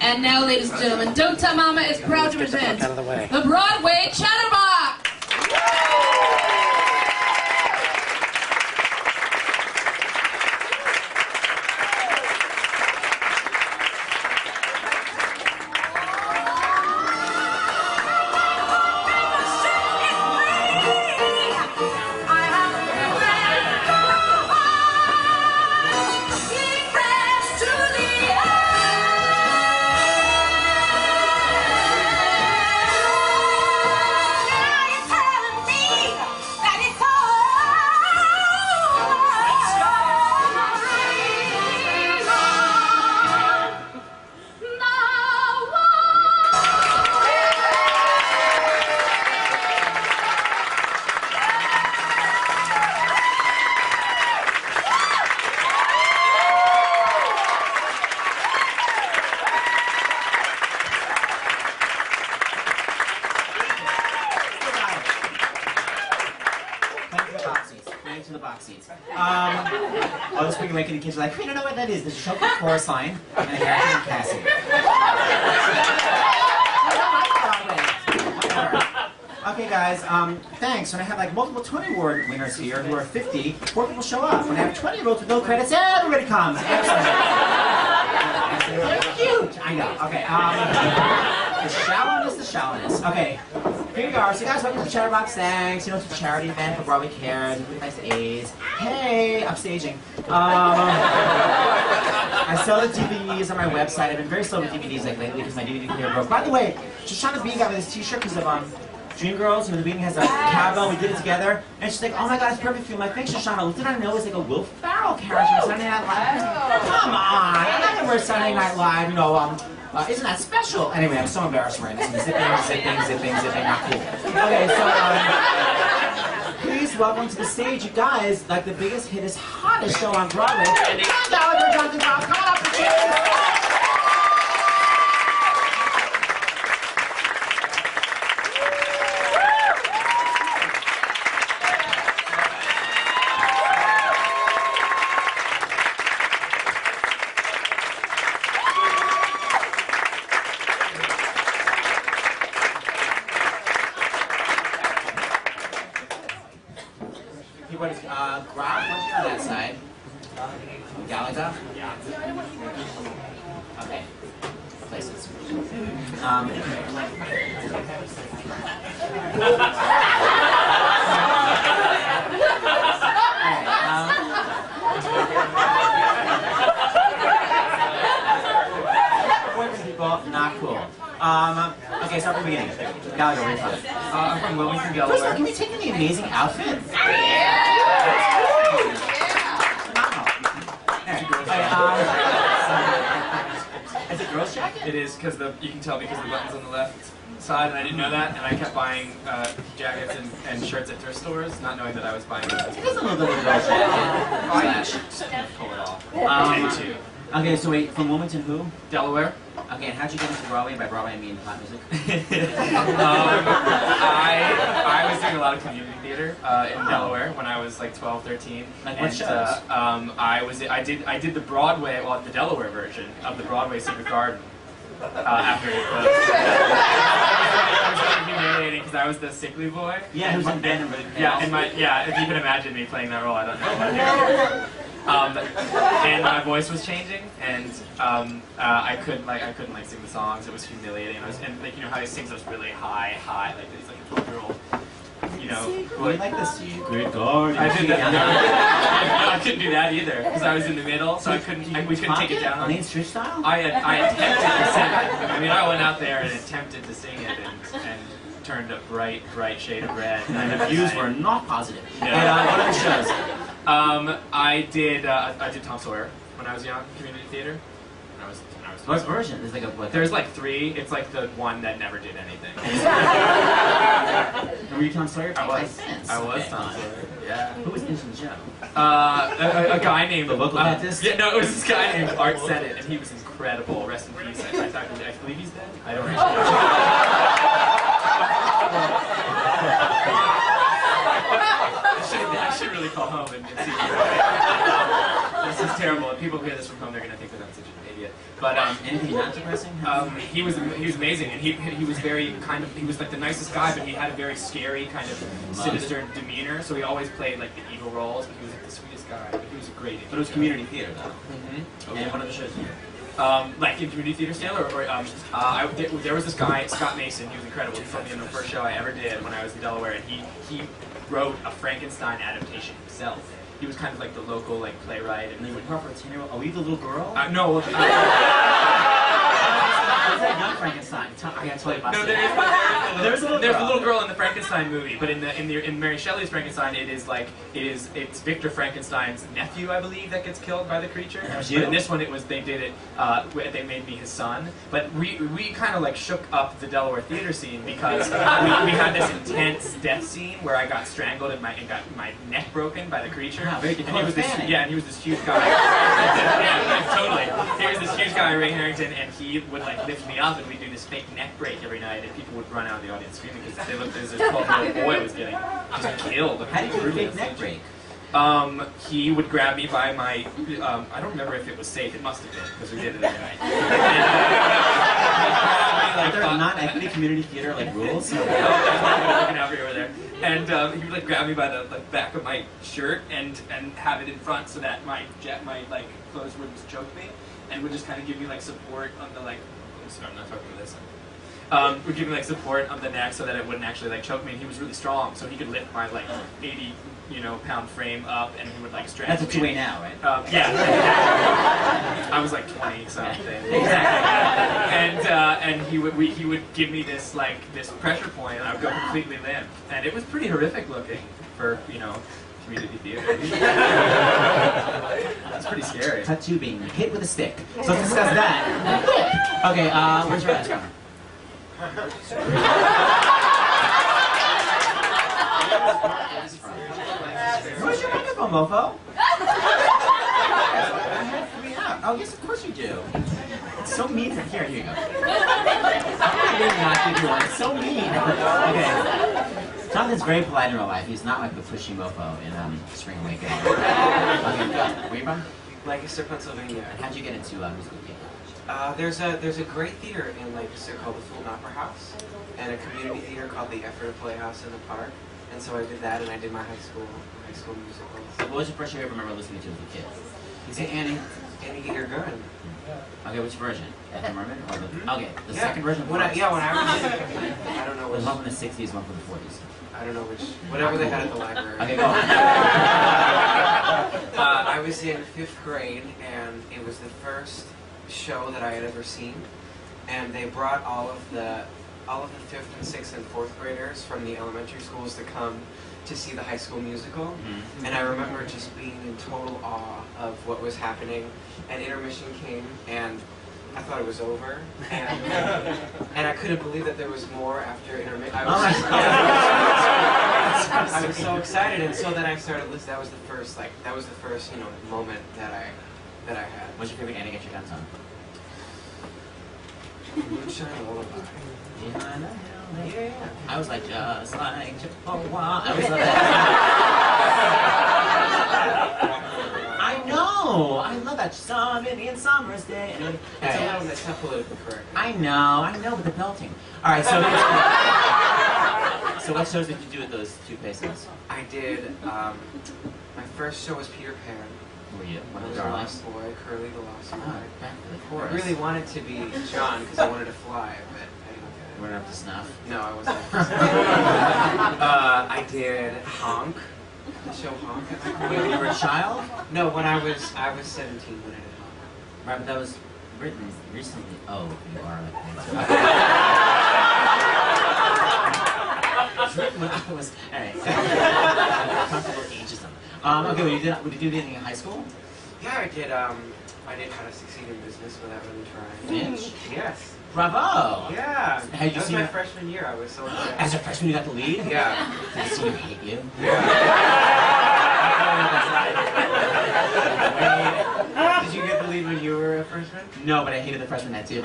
And now, ladies and gentlemen, Don't Tell Mama is proud to present the Broadway Chatterbox! To the box seats. Oh, this week making the kids are like, we don't know what that is. There's a show called Chorus Line and a character named Cassie. Okay, guys, thanks. When I have like multiple Tony Award winners here who are 50, 4 people show up. When I have 20-year-olds with no credits, everybody comes. They're cute. I know. Okay. The shallowness, the shallowness. Okay. Here you are. So, guys, welcome to Chatterbox. Thanks. You know, it's a charity event for Broadway Cares. Really nice A's. Hey, I'm staging. I sell the DVDs on my website. I've been very slow with DVDs like lately because my DVD player broke. By the way, Shoshana Bean got me this T-shirt because of Dreamgirls. You know, the Bean has a cowbell. We did it together, and she's like, "Oh my God, it's perfect for you." I'm like, "Thanks, Shoshana." Little did I know it was like a Will Ferrell character on Saturday Night Live. Come on, I'm not gonna wear Saturday Night Live. You know, isn't that special? Anyway, I'm so embarrassed right now. Zipping, not cool. Okay, so, please welcome to the stage, you guys, like the biggest, hittest, hottest show on Broadway. Come on up the chairs. Everybody's, Grab, what's on that side? Gallagher? Yeah. Okay. Places. People, not cool. Okay, start from the beginning. Gallagher, where are you from? I'm from Wilmington, Delaware. First of all, can we take in the amazing outfit? Is it girls' jacket? It is, because you can tell because the button's on the left side, and I didn't know that, and I kept buying jackets and shirts at thrift stores, not knowing that I was buying them. It is a little bit of a girls' jacket. I just pull it off. Okay, so wait, from Wilmington who? Delaware. Okay, and how'd you get into Broadway? By Broadway, I mean pop music. I was doing a lot of community theater in Delaware when I was like 12, 13. Like what shows? I did the Broadway, well, the Delaware version of the Broadway Secret Garden. After it was humiliating because I was the sickly boy. Yeah, who's in bed and if you can imagine me playing that role, I don't know. And my voice was changing, and I couldn't sing the songs. It was humiliating. And like, you know how he sings those really high, like he's like a 12-year-old. You know, like the Secret Garden. I did that. I couldn't do that either because I was in the middle, so we couldn't take it down. Main Street style? I attempted to sing it. I mean, I went out there and attempted to sing it and turned a bright shade of red. And the views were not positive. No. And what other shows? I did Tom Sawyer when I was young, community theater. When I was What version? There's like a what? There's like 3. It's like the one that never did anything. Were you Tom Sawyer? I was Tom Sawyer. Yeah. Who was in the show? A guy named the local dentist. Yeah, no, it was this guy named Art Sennett, and he was incredible. Rest in peace. I believe he's dead. I don't know. I should really call home and see. This is terrible. If people hear this from home, they're gonna think that I'm such an idiot. But anything not depressing? he was amazing, and he was very he was like the nicest guy, but he had a very scary kind of sinister demeanor. So he always played like the evil roles, but he was like the sweetest guy. But he was a great. But it was community theater though. Mm-hmm. And one of the shows you did. Like in community theater still, there was this guy, Scott Mason. He was incredible. He put me in the first show I ever did when I was in Delaware, and he wrote a Frankenstein adaptation himself. He was kind of like the local like playwright. And he would for a 10-year-old. Are we the little girl? No. Was that young Frankenstein? I gotta tell you about that. There's a little girl in the Frankenstein movie, but in Mary Shelley's Frankenstein, it's Victor Frankenstein's nephew, I believe, that gets killed by the creature. But in this one, they made me his son. But we kind of like shook up the Delaware theater scene because we had this intense death scene where I got strangled and got my neck broken by the creature. Wow, very and he was this huge guy. Yeah, totally. He was this huge guy, Ray Harrington, and he would like lift me up, and we'd do this fake neck break every night, and people would run out of the audience screaming because they looked as if this 12-year-old boy was getting just killed. How did you do a fake neck break? He would grab me by my, I don't remember if it was safe, it must have been, because we did it every night. Are there not equity community theater like rules? No, there's nothing looking out for you over there. And he would like grab me by the back of my shirt and have it in front so that my like clothes would just choke me, and would just kind of give me like support on the like. I'm sorry, I'm not talking about this. Would give me like support on the neck so that it wouldn't actually like choke me. And he was really strong, so he could lift my like 80 pound frame up, and he would like strangle me. That's what you weigh now, right? Yeah. I was like 20 something. Exactly. And he would give me this pressure point, and I would go completely limp, and it was pretty horrific looking for community theater. That's pretty scary. Tattoo being hit with a stick. So let's discuss that. Okay, where's your ass camera? Where's your microphone, mofo? Oh, yes, of course you do. It's so mean. Here you go. I'm really not give you one. It's so mean. Okay. Jonathan's very polite in real life. He's not like the pushy mofo in Spring Awakening. Okay, go. Where are you from? Lancaster, Pennsylvania. And how'd you get into musical theater? There's a great theater in Lancaster called the Fulton Opera House, and a community theater called the Effort Playhouse in the Park. And so I did that, and I did my high school musicals. What was your first show you ever remember listening to as a kid? You say Annie? Annie Eater Gun. Okay, which version? Ethel Merman? Or the second version? When I was I don't know which. There's one from the 60s, one from the 40s. I don't know which. Whatever they had at the library. Okay, go on. I was in 5th grade, and it was the first show that I had ever seen. And they brought all of the 5th and 6th and 4th graders from the elementary schools to come to see the High School Musical. Mm-hmm. And I remember just being in total awe of what was happening. And intermission came, and I thought it was over. And I couldn't believe that there was more after intermission. I was so excited, and so then I started listening. That was the first moment that I had. What's your favorite Annie Get Your Guns On? Moonshine Lullaby. Behind the hill, yeah. I was like, just like Chippewa. I know. I love that song, Indian Summer's Day. It's a little that's not politically correct. I know, but the belting. All right, so what shows did you do with those two places? I did. My first show was Peter Pan. Who were you? One of the The darlings? Lost Boy, Curly the Lost Boy. Oh, back to the I chorus. really wanted to be John because I wanted to fly, but I didn't get You weren't up to snuff? it. No, I wasn't. I did Honk, the show Honk. When you were a child? No, when I was 17 when I did Honk. Right, but that was written recently. Oh, you are when I was, alright. Comfortable ageism. Okay, would you do anything in high school? Yeah, I did How to Succeed in Business Without Really Trying. Finch? Yes. Bravo! Yeah. Had you That was seen my it? freshman year. I was so excited. As a freshman, you got the lead? Yeah. Did the student hate you? Did you get the lead when you were a freshman? No, but I hated the freshman that too.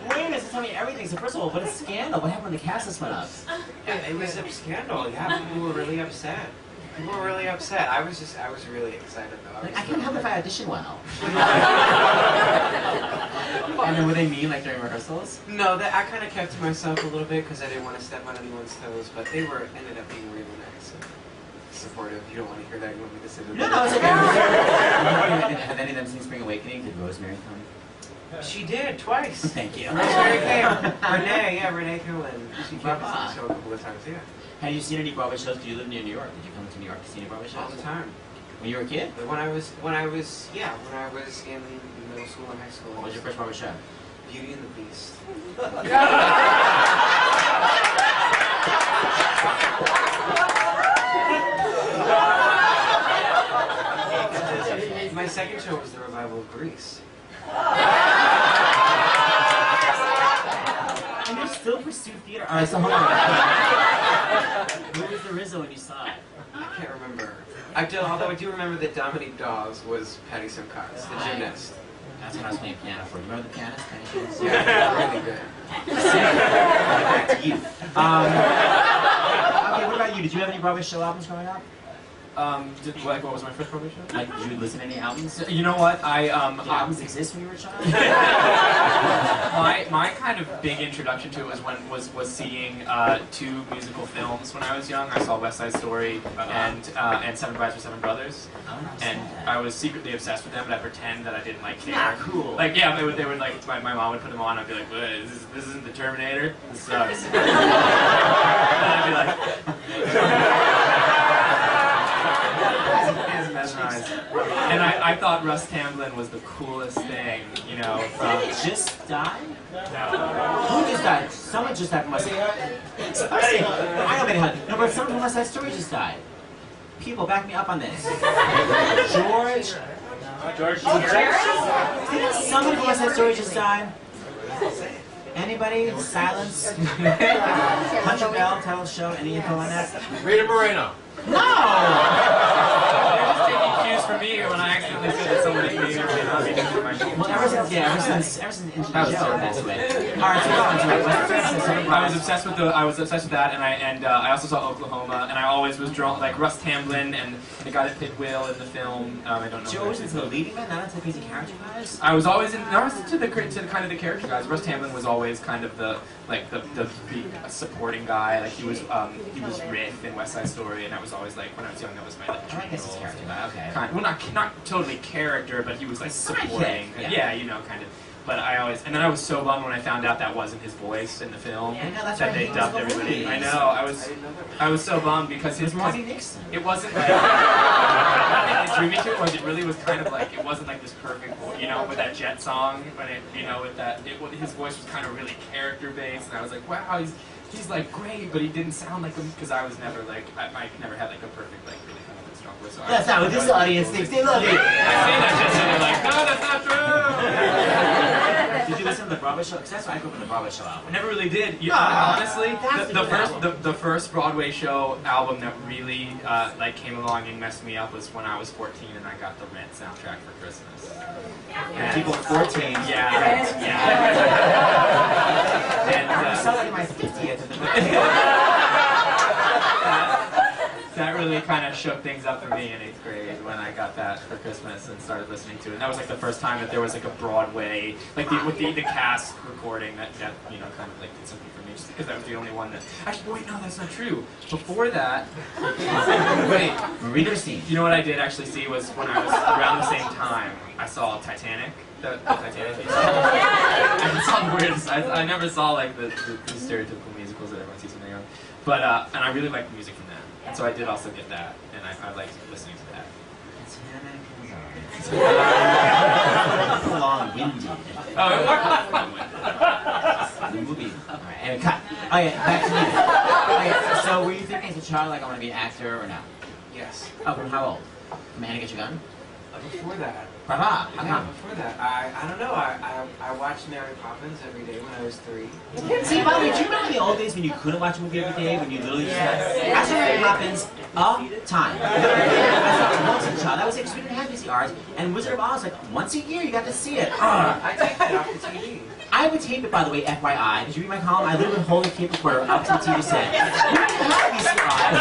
Wayne is telling me everything things. So first of all, what a scandal. What happened when the cast list went up? Yeah, it was a scandal. Yeah, people were really upset. People were really upset. I was really excited though. Like, I can't help if I audition well. And then were they mean, like, during rehearsals? No, that I kind of kept to myself a little bit because I didn't want to step on anyone's toes, but they ended up being really nice and supportive. You don't want to hear that. You want me to say that? No, it's okay. Have any of them seen Spring Awakening? Did Rosemary come? She did, twice. Thank you. Rosemary came. Renee Cohen. She came to see the show a couple of times, yeah. Have you seen any Broadway shows? Do you live near New York? Did you come to New York to see any Broadway shows? All the time. When you were a kid? When I was in middle school and high school. What was your first Broadway show? Beauty and the Beast. My second show was the revival of Grease. And you still pursue theater? Alright, so hold on. Where was the Rizzo when you saw it? I can't remember. Although I do remember that Dominique Dawes was Patty Simcox, the gymnast. That's when I was playing piano for. You remember the pianist? Yeah, really good. Back to you. Okay, what about you? Did you have any Broadway show albums growing up? What was my first Broadway show? Like, did you listen to any albums? You know what? Did albums exist when you were a child? my kind of big introduction to it was seeing two musical films when I was young. I saw West Side Story and Seven Brides for Seven Brothers, and I was secretly obsessed with them, but I pretend that I didn't like care. Not cool. Like they would like my mom would put them on. I'd be like, this isn't the Terminator. This sucks. And I'd be like. Mesmerized. And I thought Russ Tamblyn was the coolest thing, you know. Did he just die? No. Who just died? Someone just died from West Side. I know many. No, but someone from West Side Story just died. People, back me up on this. George. Didn't someone from West Side Story just die? Anybody? Silence? Hunter Bell, title show, any info on that? Rita Moreno. No! They're just taking cues from me when I accidentally said that somebody may or may not be doing my show. Well, ever since Introduction passed away. Alright, so go on to it. I was obsessed with that, and I also saw Oklahoma, and I always was drawn like Russ Tamblyn and the guy that played Will in the film. I don't know. Did you always into the leading man, not into the crazy character guys? I was always into the kind of the character guys. Russ Tamblyn was always kind of the big supporting guy. Like he was Riff in West Side Story, and I was always like when I was young, that was my like dream role. Character guy, okay. Well, not totally character, but he was like supporting. Yeah, you know, kind of. But I was so bummed when I found out that wasn't his voice in the film. Yeah, no, that's that right, they he dubbed was the everybody. lead. I know. I was so bummed because It was Marty Nixon. it wasn't like it drew me to it was it really was kind of like it wasn't like this perfect voice, you know, with that Jet song when it, you know, with that his voice was kind of really character based, and I was like, wow, he's like great, but he didn't sound like him because I was never like I never had like a perfect like really kind of strong voice. So That's not what this audience thinks. They love you. I say that shit and they're like, no, that's not true. Did you listen to the Broadway show? Because that's why I grew up in the Broadway show album. I never really did. Honestly, the first Broadway show album that really like came along and messed me up was when I was 14 and I got the Rent soundtrack for Christmas. And People 14. Yeah. And I saw that in my 50th. that really kind of shook things up for me in 8th grade when I got that for Christmas and started listening to it. And that was like the first time that there was like a Broadway, like with the cast recording that you know kind of like did something for me, just because that was the only one that. Actually, wait, no, that's not true. Before that, wait, Reader's you know what I did actually see was when I was around the same time I saw Titanic. The Titanic musical. I saw the weirdest. I never saw like the stereotypical musicals that everyone sees when they're young, but and I really liked the music from that. And so I did also get that, and I liked listening to that. It's long-winded. Oh, The movie. Alright, and cut. Oh yeah, back to you. Oh, yeah. So were you thinking as a child like I want to be an actor or no? Yes. Oh, from how old? From Anna Get Your Gun? Before that. Brava. Yeah, before that. I don't know. I watched Mary Poppins every day when I was 3. See, by the way, do you remember the old days when you couldn't watch a movie every day, when you literally just had... I saw Mary Poppins all the time. I saw it once as a child. That was it, because we didn't have VCRs. And Wizard of Oz, like, once a year you got to see it. I taped it off the TV. I would tape it, by the way, FYI. Did you read my column? I literally would hold the tape recorder up to the TV set. We didn't have VCRs.